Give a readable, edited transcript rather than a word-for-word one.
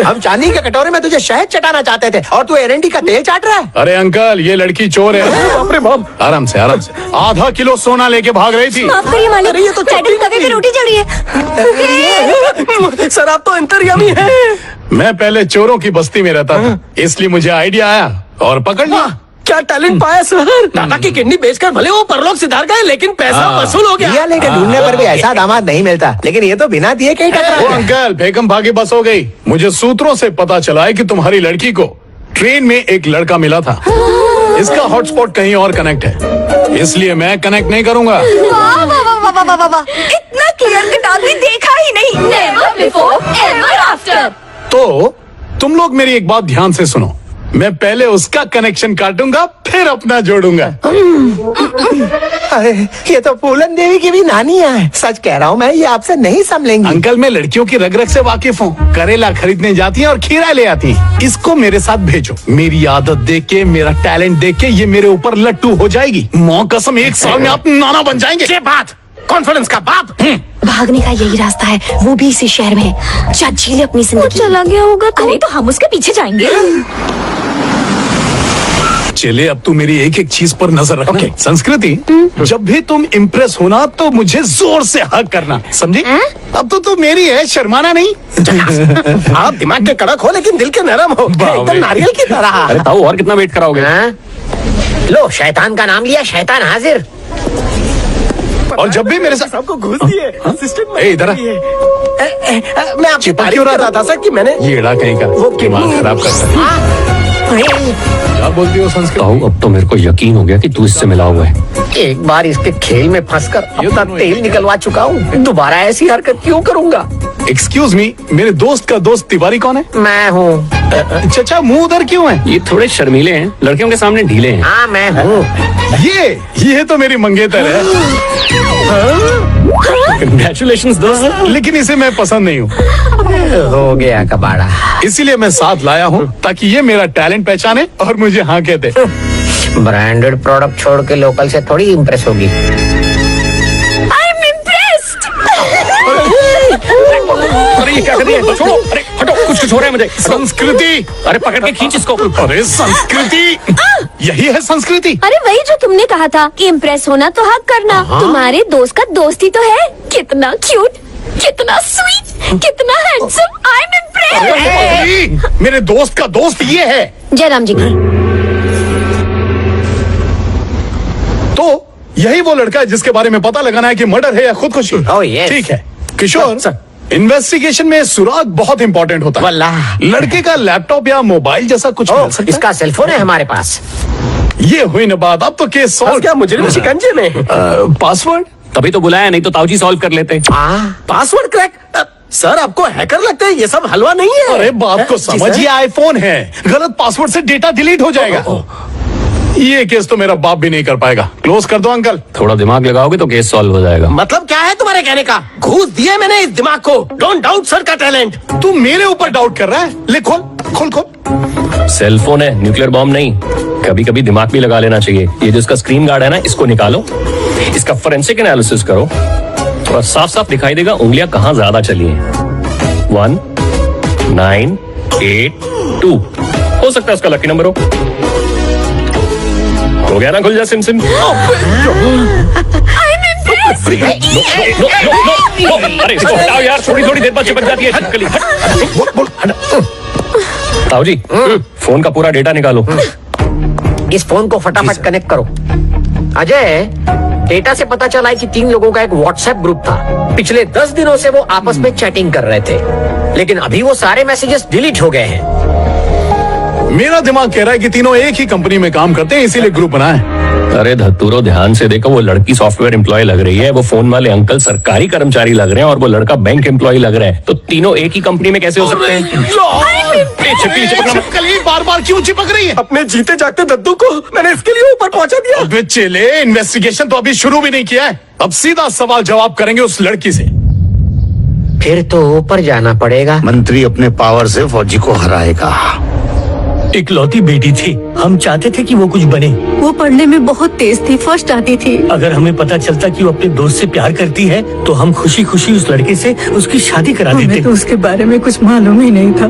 हम चांदी के कटोरे में तुझे शहद चटाना चाहते थे और तू एरंडी का तेल चाट रहा है। अरे अंकल, ये लड़की चोर है। बाप रे बाप। आराम से आराम से। आधा किलो सोना लेके भाग रही थी। माफ करिए मालिक, अरे ये तो सैडल तवे पे रोटी चढ़ी है। सर आप तो अंतर्यामी हैं। मैं पहले चोरों की बस्ती में रहता था, इसलिए मुझे आइडिया आया और पकड़ लिया। क्या टैलेंट पाया सर। दादा की किडनी बेचकर भले वो परलोक सिधार गए, लेकिन पैसा वसूल हो गया। लेके ढूंढने पर भी ऐसा दामाद नहीं मिलता, लेकिन ये तो बिना दिए कहीं टकरा। वो अंकल, बेगम भागी बस हो गई। मुझे सूत्रों से पता चला है कि तुम्हारी लड़की को ट्रेन में एक लड़का मिला था। इसका हॉटस्पॉट कहीं और कनेक्ट है, इसलिए मैं कनेक्ट नहीं करूंगा। वाह वाह वाह वाह वाह वाह, इतना क्लियर कट आदमी देखा ही नहीं। Never before ever after. तो तुम लोग मेरी एक बात ध्यान से सुनो। मैं पहले उसका कनेक्शन काटूंगा, फिर अपना जोड़ूंगा। अरे ये तो फूलन देवी की भी नानी है। सच कह रहा हूँ मैं, ये आपसे नहीं संभलेंगी। अंकल, मैं लड़कियों की रग रग से वाकिफ हूँ। करेला खरीदने जाती हैं और खीरा ले आती हैं। इसको मेरे साथ भेजो। मेरी आदत देख के, मेरा टैलेंट देख के ये मेरे ऊपर लट्टू हो जाएगी। मौं कसम, 1 साल में आप नाना बन जाएंगे। ये बात कॉन्फिडेंस का बाप। भागने का यही रास्ता है, वो भी इसी शहर में। जी ले अपनी जिंदगी। चला गया होगा तो? अरे तो हम उसके पीछे जाएंगे। चले, अब तू मेरी एक एक चीज पर नजर रखना। संस्कृति, जब भी तुम इम्प्रेस होना तो मुझे जोर से हक करना, समझी? अब तो तू मेरी है, शर्माना नहीं। आप दिमाग के कड़क हो लेकिन दिल के नरम हो, एकदम नारियल की तरह। अरे ताऊ, और कितना वेट कराओगे? लो, शैतान का नाम लिया, शैतान हाजिर। और जब भी मेरे साथ सबको घूस दिए। असिस्टेंट ए, इधर आ। मैं आपको चिपक तारीफ क्यों कर रहा रहा था सर कि मैंने ये एड़ा कहीं का दिमाग खराब करता है। क्या बोलती हो संस्कृत? ताऊ, अब तो मेरे को यकीन हो गया कि तू इससे मिला हुआ है। एक बार इसके खेल में फंसकर अपना तेल निकलवा चुका हूँ, दोबारा ऐसी हरकत क्यों करूँगा? एक्सक्यूज मी, मेरे दोस्त का दोस्त तिवारी कौन है? मैं हूँ। चचा, मुंह उधर क्यों है? ये थोड़े शर्मीले हैं, लड़कियों के सामने ढीले हैं। हाँ मैं हूँ। ये तो मेरी मंगेतर है। कंग्रेचुलेशंस दोस्त। लेकिन इसे मैं पसंद नहीं हूँ, हो गया कबाड़ा। इसीलिए मैं साथ लाया हूँ ताकि ये मेरा टैलेंट पहचाने और मुझे हाँ कह दे। ब्रांडेड प्रोडक्ट छोड़ के लोकल से थोड़ी इम्प्रेस होगी। अरे ये क्या कर रही है? छोड़ो, अरे हटो, कुछ हो रहा है मुझे। संस्कृति, अरे पकड़ के खींच इसको। अरे संस्कृति, यही है संस्कृति। अरे वही जो तुमने कहा था कि इम्प्रेस होना तो हक करना। तुम्हारे दोस्त का दोस्त ही तो है। कितना क्यूट, कितना स्वीट, कितना हैंडसम। I am impressed. मेरे दोस्त का दोस्त ये है। जयराम जी की। तो यही वो लड़का है जिसके बारे में पता लगाना है कि मर्डर है या खुदकुशी। Oh, yes. ठीक है किशोर, इन्वेस्टिगेशन में सुराग बहुत इंपॉर्टेंट होता है। वल्लाह। लड़के का लैपटॉप या मोबाइल जैसा कुछ मिल सकता है? इसका सेलफोन है हमारे पास। ये हुई ना बात, अब तो केस सॉल्व। क्या मुजरिम शिकंजे में? पासवर्ड तभी तो बुलाया, नहीं तो ताऊजी सॉल्व कर लेते। Password crack? सर आपको हैकर लगता है? ये सब हलवा नहीं है। अरे बाप को समझिए, आईफोन है, गलत पासवर्ड से डेटा डिलीट हो जाएगा। ये केस तो मेरा बाप भी नहीं कर पाएगा। क्लोज कर दो अंकल। थोड़ा दिमाग लगाओगे तो केस सॉल्व हो जाएगा। मतलब क्या है तुम्हारे कहने का? घूस दिया मैंने इस दिमाग को। डोंट डाउट सर का टैलेंट। तू मेरे ऊपर डाउट कर रहा है? ले खोल खोल खोल। सेल फोन है, न्यूक्लियर बॉम्ब नहीं। कभी कभी दिमाग भी लगा लेना चाहिए। ये जो इसका स्क्रीन गार्ड है ना, इसको निकालो, इसका फोरेंसिक एनालिसिस करो, थोड़ा साफ साफ दिखाई देगा उंगलियां कहाँ ज्यादा चली हैं। 1 9 8 2 हो सकता है इसका लकी नंबर हो गया ना? खुल जा सिम सिम। अरे इसको हटाओ यार, थोड़ी थोड़ी देर बाद चिपक जाती है छिपकली। ताऊ जी, फोन का पूरा डेटा निकालो। इस फोन को फटाफट कनेक्ट करो। अजय, डेटा से पता चला है कि 3 लोगों का एक व्हाट्सएप ग्रुप था। पिछले 10 दिनों से वो आपस में चैटिंग कर रहे थे, लेकिन अभी वो सारे मैसेजेस डिलीट हो गए हैं। मेरा दिमाग कह रहा है कि तीनों एक ही कंपनी में काम करते हैं, इसीलिए ग्रुप बना है। अरे धतूरो, ध्यान से देखो, वो लड़की सॉफ्टवेयर एम्प्लॉय लग रही है, वो फोन वाले अंकल सरकारी कर्मचारी लग रहे हैं और वो लड़का बैंक एम्प्लॉय लग रहा है। तो तीनों एक ही कंपनी में कैसे हो सकते हैं? छिपकली बार बार क्यों चिपक रही है? अपने जीते जागते दद्दू को मैंने इसके लिए ऊपर पहुंचा दिया। अबे चले, इन्वेस्टिगेशन तो अभी शुरू भी नहीं किया है। अब सीधा सवाल जवाब करेंगे उस लड़की से। फिर तो ऊपर जाना पड़ेगा। मंत्री अपने पावर से फौजी को हराएगा। इकलौती बेटी थी, हम चाहते थे कि वो कुछ बने। वो पढ़ने में बहुत तेज थी, फर्स्ट आती थी। अगर हमें पता चलता कि वो अपने दोस्त से प्यार करती है तो हम खुशी खुशी उस लड़के से उसकी शादी करा देते। हमें तो उसके बारे में कुछ मालूम ही नहीं था।